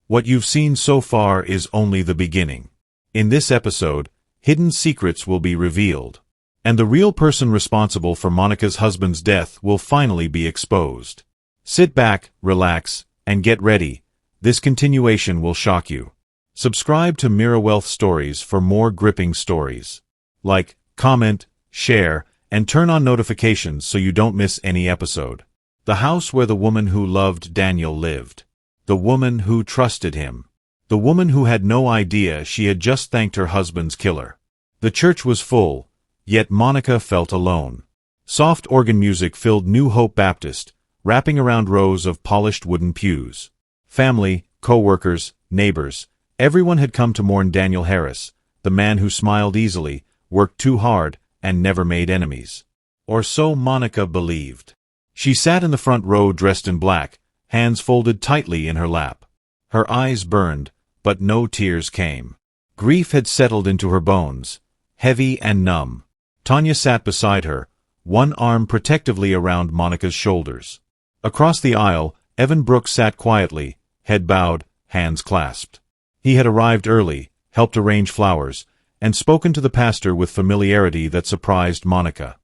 What you've seen so far is only the beginning. In this episode, hidden secrets will be revealed, and the real person responsible for Monica's husband's death will finally be exposed. Sit back, relax, and get ready. This continuation will shock you. Subscribe to Mira Wealth Stories for more gripping stories. Like, comment, share, and turn on notifications so you don't miss any episode. The house where the woman who loved Daniel lived. The woman who trusted him. The woman who had no idea she had just thanked her husband's killer. The church was full, yet Monica felt alone. Soft organ music filled New Hope Baptist, wrapping around rows of polished wooden pews. Family, co-workers, neighbors, everyone had come to mourn Daniel Harris, the man who smiled easily, worked too hard, and never made enemies. Or so Monica believed. She sat in the front row dressed in black, hands folded tightly in her lap. Her eyes burned, but no tears came. Grief had settled into her bones, heavy and numb. Tanya sat beside her, one arm protectively around Monica's shoulders. Across the aisle, Evan Brooks sat quietly, head bowed, hands clasped. He had arrived early, helped arrange flowers, and spoken to the pastor with familiarity that surprised Monica.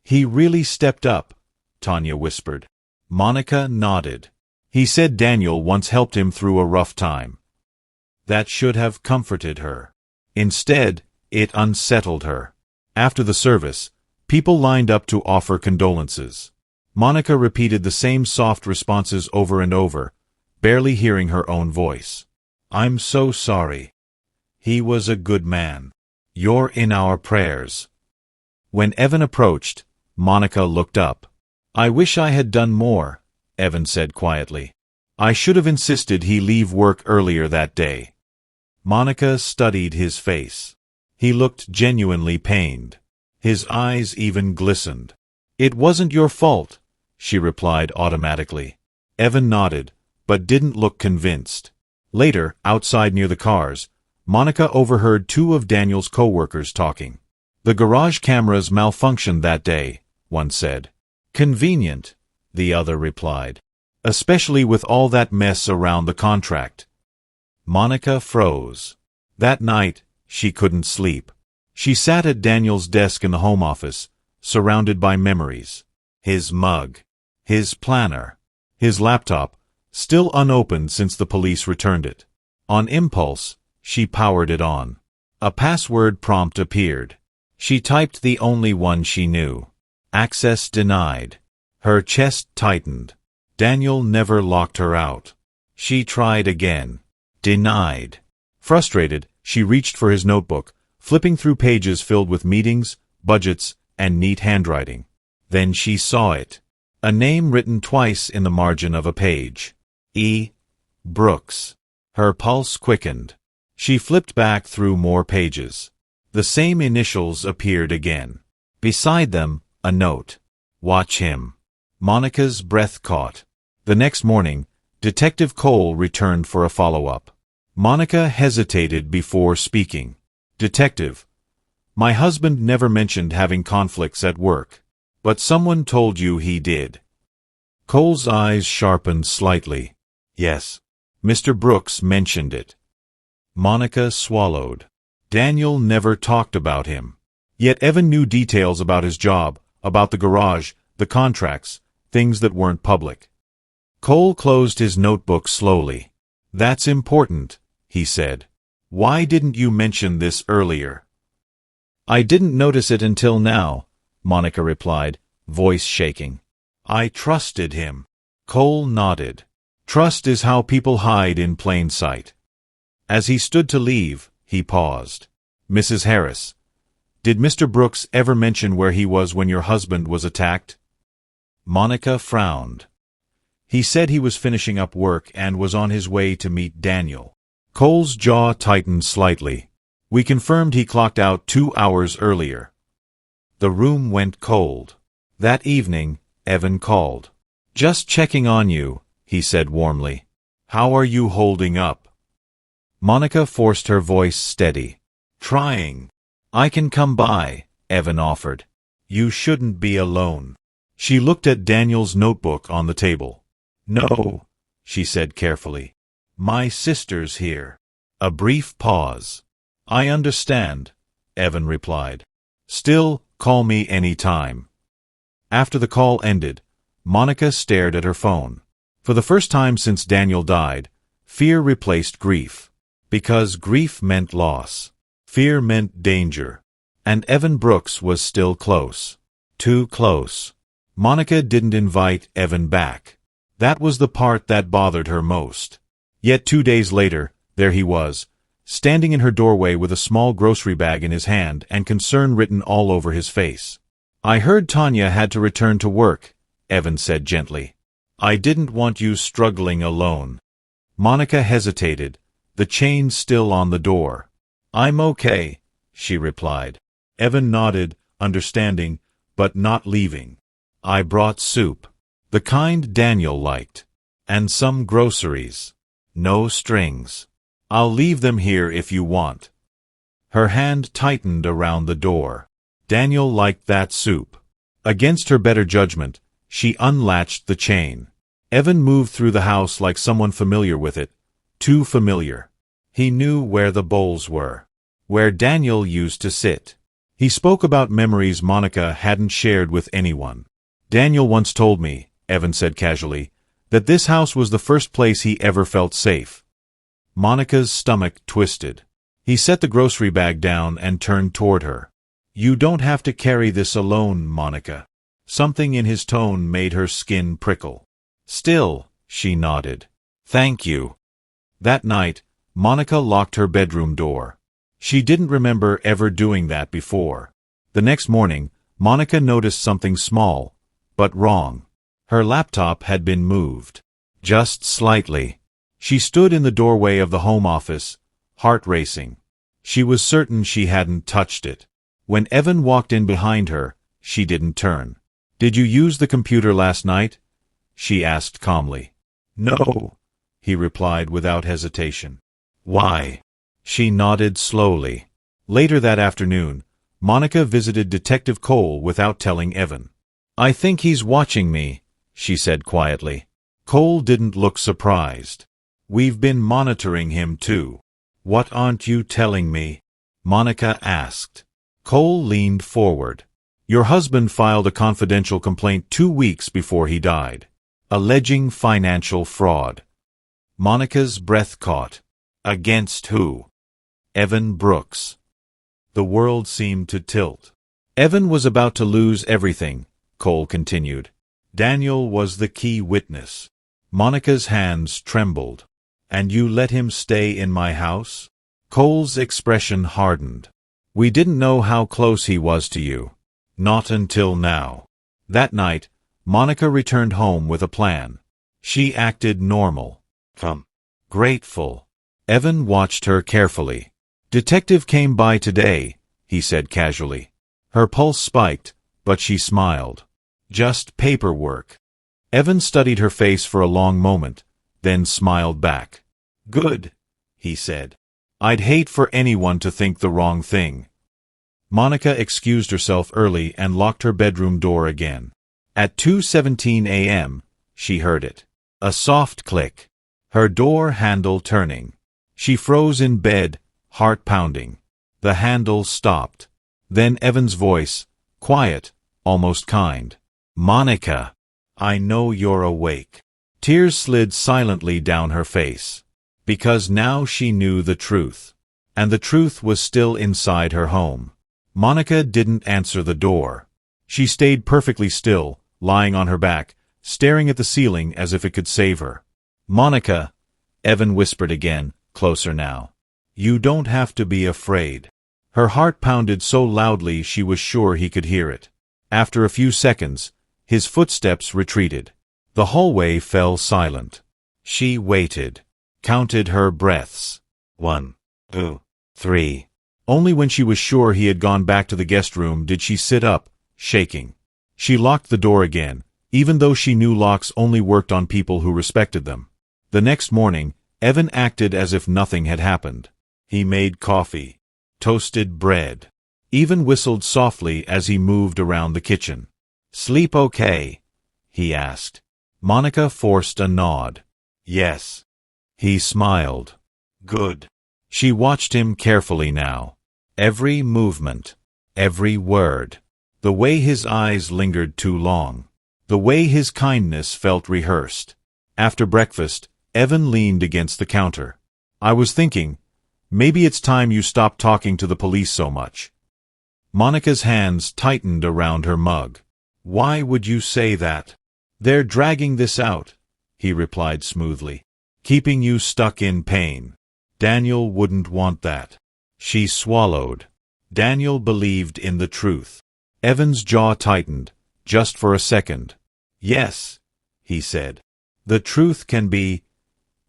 "He really stepped up," Tanya whispered. Monica nodded. "He said Daniel once helped him through a rough time." That should have comforted her. Instead, it unsettled her. After the service, people lined up to offer condolences. Monica repeated the same soft responses over and over, barely hearing her own voice. "I'm so sorry. He was a good man. You're in our prayers." When Evan approached, Monica looked up. "I wish I had done more," Evan said quietly. "I should have insisted he leave work earlier that day." Monica studied his face. He looked genuinely pained. His eyes even glistened. "It wasn't your fault," she replied automatically. Evan nodded, but didn't look convinced. Later, outside near the cars, Monica overheard two of Daniel's co-workers talking. "The garage cameras malfunctioned that day," one said. "Convenient," the other replied. "Especially with all that mess around the contract." Monica froze. That night, she couldn't sleep. She sat at Daniel's desk in the home office, surrounded by memories. His mug. His planner. His laptop, still unopened since the police returned it. On impulse, she powered it on. A password prompt appeared. She typed the only one she knew. Access denied. Her chest tightened. Daniel never locked her out. She tried again. Denied. Frustrated, she reached for his notebook, flipping through pages filled with meetings, budgets, and neat handwriting. Then she saw it. A name written twice in the margin of a page. E. Brooks. Her pulse quickened. She flipped back through more pages. The same initials appeared again. Beside them, a note. "Watch him." Monica's breath caught. The next morning, Detective Cole returned for a follow-up. Monica hesitated before speaking. "Detective, my husband never mentioned having conflicts at work, but someone told you he did." Cole's eyes sharpened slightly. "Yes, Mr. Brooks mentioned it." Monica swallowed. Daniel never talked about him. Yet Evan knew details about his job, about the garage, the contracts, things that weren't public. Cole closed his notebook slowly. "That's important," he said. "Why didn't you mention this earlier?" "I didn't notice it until now," Monica replied, voice shaking. "I trusted him." Cole nodded. Trust is how people hide in plain sight. As he stood to leave, he paused. "Mrs. Harris, did Mr. Brooks ever mention where he was when your husband was attacked?" Monica frowned. "He said he was finishing up work and was on his way to meet Daniel." Cole's jaw tightened slightly. "We confirmed he clocked out 2 hours earlier." The room went cold. That evening, Evan called. "Just checking on you," he said warmly. "How are you holding up?" Monica forced her voice steady. "Trying. I can come by," Evan offered. "You shouldn't be alone." She looked at Daniel's notebook on the table. "No," she said carefully. My sister's here. A brief pause. I understand, Evan replied. Still, call me any time. After the call ended, Monica stared at her phone. For the first time since Daniel died, fear replaced grief. Because grief meant loss. Fear meant danger. And Evan Brooks was still close. Too close. Monica didn't invite Evan back. That was the part that bothered her most. Yet 2 days later, there he was, standing in her doorway with a small grocery bag in his hand and concern written all over his face. I heard Tanya had to return to work, Evan said gently. I didn't want you struggling alone. Monica hesitated, the chain still on the door. I'm okay, she replied. Evan nodded, understanding, but not leaving. I brought soup. The kind Daniel liked. And some groceries. No strings. I'll leave them here if you want. Her hand tightened around the door. Daniel liked that soup. Against her better judgment, she unlatched the chain. Evan moved through the house like someone familiar with it. Too familiar. He knew where the bowls were. Where Daniel used to sit. He spoke about memories Monica hadn't shared with anyone. Daniel once told me, Evan said casually, that this house was the first place he ever felt safe. Monica's stomach twisted. He set the grocery bag down and turned toward her. You don't have to carry this alone, Monica. Something in his tone made her skin prickle. Still, she nodded. Thank you. That night, Monica locked her bedroom door. She didn't remember ever doing that before. The next morning, Monica noticed something small, but wrong. Her laptop had been moved. Just slightly. She stood in the doorway of the home office, heart racing. She was certain she hadn't touched it. When Evan walked in behind her, she didn't turn. Did you use the computer last night? She asked calmly. No, he replied without hesitation. Why? She nodded slowly. Later that afternoon, Monica visited Detective Cole without telling Evan. I think he's watching me, she said quietly. Cole didn't look surprised. We've been monitoring him too. What aren't you telling me? Monica asked. Cole leaned forward. Your husband filed a confidential complaint 2 weeks before he died, alleging financial fraud. Monica's breath caught. Against who? Evan Brooks. The world seemed to tilt. Evan was about to lose everything, Cole continued. Daniel was the key witness. Monica's hands trembled. And you let him stay in my house? Cole's expression hardened. We didn't know how close he was to you. Not until now. That night, Monica returned home with a plan. She acted normal. Grateful. Evan watched her carefully. Detective came by today, he said casually. Her pulse spiked, but she smiled. Just paperwork. Evan studied her face for a long moment, then smiled back. Good, he said. I'd hate for anyone to think the wrong thing. Monica excused herself early and locked her bedroom door again. At 2:17 a.m., she heard it. A soft click. Her door handle turning. She froze in bed, heart pounding. The handle stopped. Then Evan's voice, quiet, almost kind. Monica, I know you're awake. Tears slid silently down her face. Because now she knew the truth. And the truth was still inside her home. Monica didn't answer the door. She stayed perfectly still, lying on her back, staring at the ceiling as if it could save her. Monica, Evan whispered again, closer now. You don't have to be afraid. Her heart pounded so loudly she was sure he could hear it. After a few seconds, his footsteps retreated. The hallway fell silent. She waited. Counted her breaths. 1, 2, 3. Only when she was sure he had gone back to the guest room did she sit up, shaking. She locked the door again, even though she knew locks only worked on people who respected them. The next morning, Evan acted as if nothing had happened. He made coffee, toasted bread, even whistled softly as he moved around the kitchen. Sleep okay? He asked. Monica forced a nod. Yes. He smiled. Good. She watched him carefully now. Every movement, every word. The way his eyes lingered too long. The way his kindness felt rehearsed. After breakfast, Evan leaned against the counter. I was thinking, maybe it's time you stopped talking to the police so much. Monica's hands tightened around her mug. Why would you say that? They're dragging this out, he replied smoothly. Keeping you stuck in pain. Daniel wouldn't want that. She swallowed. Daniel believed in the truth. Evan's jaw tightened, just for a second. Yes, he said. The truth can be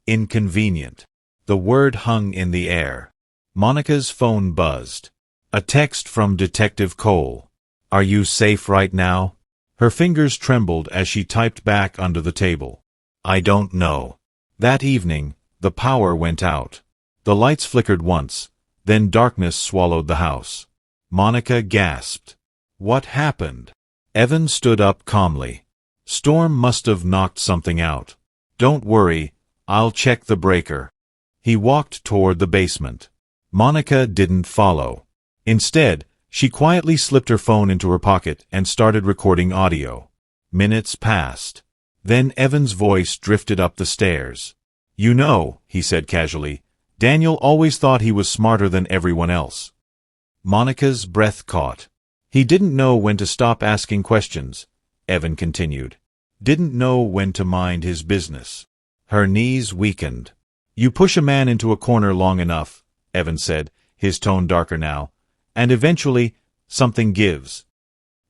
inconvenient. The word hung in the air. Monica's phone buzzed. A text from Detective Cole. Are you safe right now? Her fingers trembled as she typed back under the table. I don't know. That evening, the power went out. The lights flickered once, then darkness swallowed the house. Monica gasped. What happened? Evan stood up calmly. Storm must have knocked something out. Don't worry, I'll check the breaker. He walked toward the basement. Monica didn't follow. Instead, she quietly slipped her phone into her pocket and started recording audio. Minutes passed. Then Evan's voice drifted up the stairs. You know, he said casually, Daniel always thought he was smarter than everyone else. Monica's breath caught. He didn't know when to stop asking questions, Evan continued. Didn't know when to mind his business. Her knees weakened. You push a man into a corner long enough, Evan said, his tone darker now, and eventually something gives.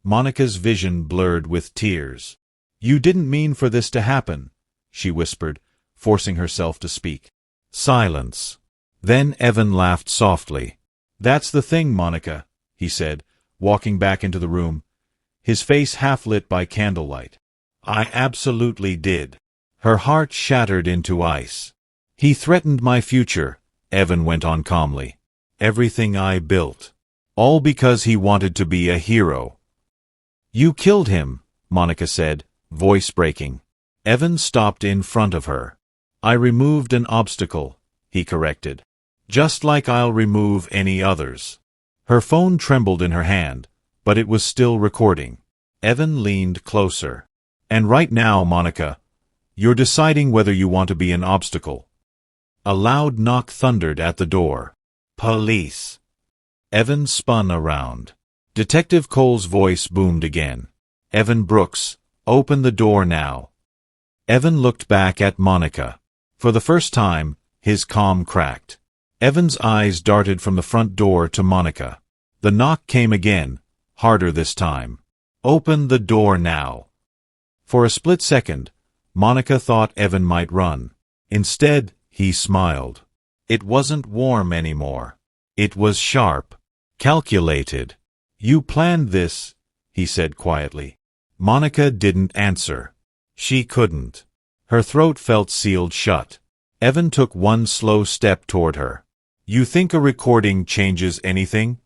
Monica's vision blurred with tears. You didn't mean for this to happen, she whispered, forcing herself to speak. Silence. Then Evan laughed softly. That's the thing, Monica, he said, walking back into the room, his face half lit by candlelight. I absolutely did. Her heart shattered into ice. He threatened my future, Evan went on calmly. Everything I built. All because he wanted to be a hero. You killed him, Monica said, voice breaking. Evan stopped in front of her. I removed an obstacle, he corrected. Just like I'll remove any others. Her phone trembled in her hand, but it was still recording. Evan leaned closer. And right now, Monica, you're deciding whether you want to be an obstacle. A loud knock thundered at the door. Police. Evan spun around. Detective Cole's voice boomed again. Evan Brooks, open the door now. Evan looked back at Monica. For the first time, his calm cracked. Evan's eyes darted from the front door to Monica. The knock came again, harder this time. Open the door now. For a split second, Monica thought Evan might run. Instead, he smiled. It wasn't warm anymore. It was sharp. Calculated. You planned this, he said quietly. Monica didn't answer. She couldn't. Her throat felt sealed shut. Evan took one slow step toward her. You think a recording changes anything?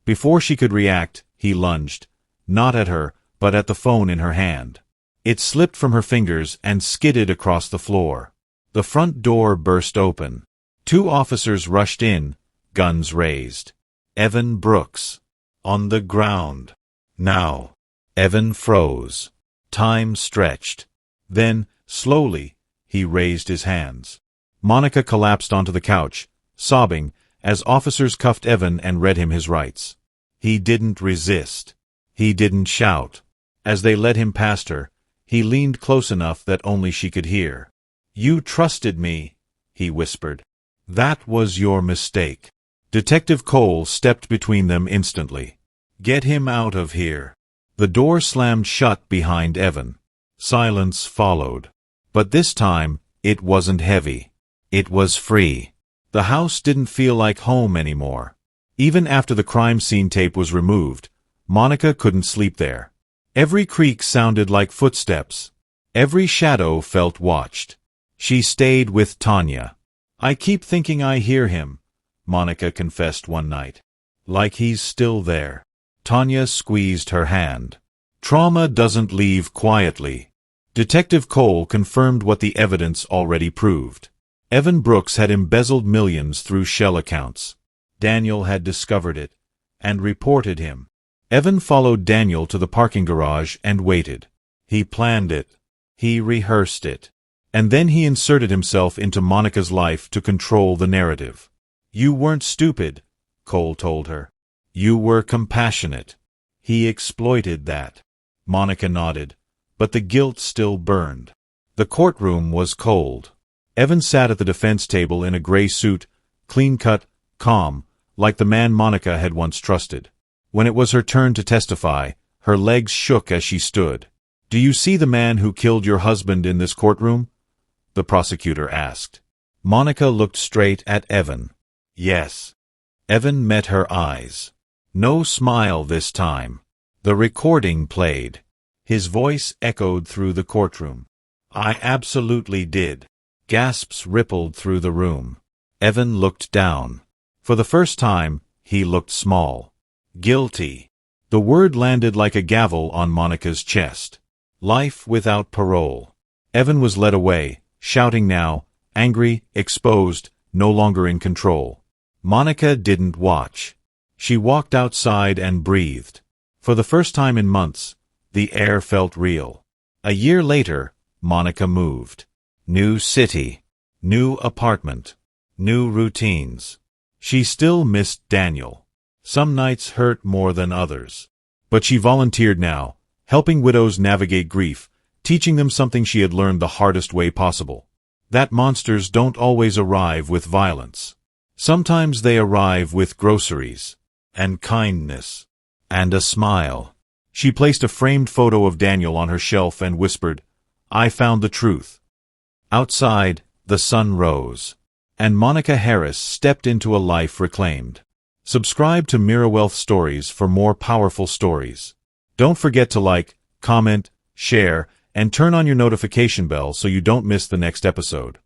Before she could react, he lunged, not at her, but at the phone in her hand. It slipped from her fingers and skidded across the floor. The front door burst open. 2 officers rushed in, guns raised. Evan Brooks. On the ground. Now. Evan froze. Time stretched. Then, slowly, he raised his hands. Monica collapsed onto the couch, sobbing, as officers cuffed Evan and read him his rights. He didn't resist. He didn't shout. As they led him past her, he leaned close enough that only she could hear. You trusted me, he whispered. That was your mistake. Detective Cole stepped between them instantly. Get him out of here. The door slammed shut behind Evan. Silence followed. But this time, it wasn't heavy. It was free. The house didn't feel like home anymore. Even after the crime scene tape was removed, Monica couldn't sleep there. Every creak sounded like footsteps. Every shadow felt watched. She stayed with Tanya. I keep thinking I hear him, Monica confessed one night. Like he's still there. Tanya squeezed her hand. Trauma doesn't leave quietly. Detective Cole confirmed what the evidence already proved. Evan Brooks had embezzled millions through shell accounts. Daniel had discovered it and reported him. Evan followed Daniel to the parking garage and waited. He planned it. He rehearsed it. And then he inserted himself into Monica's life to control the narrative. "You weren't stupid," Cole told her. "You were compassionate." He exploited that. Monica nodded, but the guilt still burned. The courtroom was cold. Evan sat at the defense table in a gray suit, clean-cut, calm, like the man Monica had once trusted. When it was her turn to testify, her legs shook as she stood. "Do you see the man who killed your husband in this courtroom?" the prosecutor asked. Monica looked straight at Evan. "Yes." Evan met her eyes. No smile this time. The recording played. His voice echoed through the courtroom. "I absolutely did." Gasps rippled through the room. Evan looked down. For the first time, he looked small. Guilty. The word landed like a gavel on Monica's chest. Life without parole. Evan was led away, shouting now, angry, exposed, no longer in control. Monica didn't watch. She walked outside and breathed. For the first time in months, the air felt real. A year later, Monica moved. New city. New apartment. New routines. She still missed Daniel. Some nights hurt more than others. But she volunteered now, helping widows navigate grief, teaching them something she had learned the hardest way possible. That monsters don't always arrive with violence. Sometimes they arrive with groceries, and kindness, and a smile. She placed a framed photo of Daniel on her shelf and whispered, "I found the truth." Outside, the sun rose, and Monica Harris stepped into a life reclaimed. Subscribe to Mira Wealth Stories for more powerful stories. Don't forget to like, comment, share, and turn on your notification bell so you don't miss the next episode.